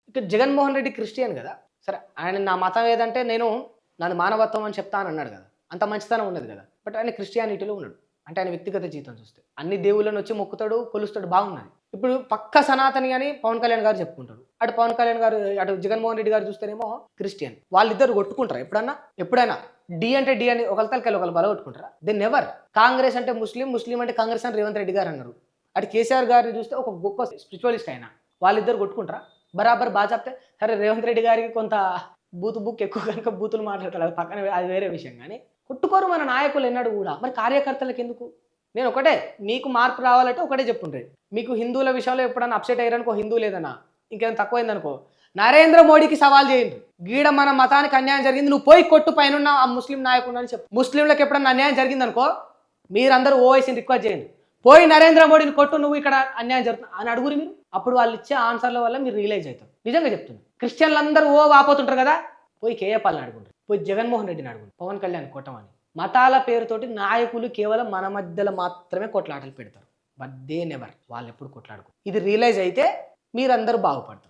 ఇక జగన్మోహన్ రెడ్డి క్రిస్టియన్ కదా. సరే ఆయన నా మతం ఏదంటే నాది మానవత్వం అని చెప్తా అని అన్నాడు కదా. అంత మంచితనం ఉన్నది కదా. బట్ ఆయన క్రిస్టియానిటీలో ఉన్నాడు. అంటే ఆయన వ్యక్తిగత జీవితం చూస్తే అన్ని దేవుళ్ళని వచ్చి మొక్కుతాడు, కొలుస్తాడు, బాగున్నది. ఇప్పుడు పక్క సనాతని అని పవన్ కళ్యాణ్ గారు చెప్పుకుంటారు. అటు పవన్ కళ్యాణ్ గారు, అటు జగన్మోహన్ రెడ్డి గారు చూస్తేనేమో క్రిస్టియన్. వాళ్ళిద్దరు కొట్టుకుంటారా ఎప్పుడైనా డి అంటే డి అని ఒకరి తలకెళ్ళి ఒకరు బలగొట్టుకుంటారా? Than never. కాంగ్రెస్ అంటే ముస్లిం, ముస్లిం అంటే కాంగ్రెస్ అని రేవంత్ రెడ్డి గారు అన్నారు. అటు కేసీఆర్ గారిని చూస్తే ఒక గొప్ప స్పిరిచువలిస్ట్ ఆయన. వాళ్ళిద్దరు కొట్టుకుంటారా? బరాబర్ బాగా చెప్తే సరే రేవంత్ రెడ్డి గారికి కొంత బుక్ ఎక్కువ కనుక బూతులు మాట్లాడతాడు, అది పక్కన, అది వేరే విషయం. కానీ కొట్టుకోరు మన నాయకులు ఎన్నడూ కూడా. మరి కార్యకర్తలకు ఎందుకు? నేను ఒకటే, మీకు మార్పు రావాలంటే ఒకటే చెప్పుండ్రి. మీకు హిందువుల విషయంలో ఎప్పుడన్నా అప్సెట్ అయ్యారనుకో, హిందూ లేదన్నా ఇంకేమైనా తక్కువైందనుకో, నరేంద్ర మోడీకి సవాల్ చేయండి. గీడ మన మతానికి అన్యాయం జరిగింది, నువ్వు పోయి కొట్టు పైన ఆ ముస్లిం నాయకుడు అని చెప్పు. ముస్లింలకు ఎప్పుడన్నా అన్యాయం జరిగిందనుకో, మీరందరూ ఓవైసీని రిక్వెస్ట్ చేయండి, పోయి నరేంద్ర మోడీని కొట్టు, నువ్వు ఇక్కడ అన్యాయం జరుగుతుంది అని అడుగురు మీరు. అప్పుడు వాళ్ళు ఇచ్చే ఆన్సర్ల వల్ల మీరు రియలైజ్ అవుతారు. నిజంగా చెప్తున్నారు. క్రిస్టియన్లు అందరూ వాపోతుంటారు కదా, పోయి కేఏపాలని అడుగుంటారు, పోయి జగన్మోహన్ రెడ్డిని అడుగుంటారు, పవన్ కళ్యాణ్ కొట్టమని. మతాల పేరుతోటి నాయకులు కేవలం మన మధ్యలో మాత్రమే కొట్లాటలు పెడతారు. But they never. వాళ్ళు ఎప్పుడు కొట్లాడుకో. ఇది రియలైజ్ అయితే మీరందరూ బాగుపడతారు.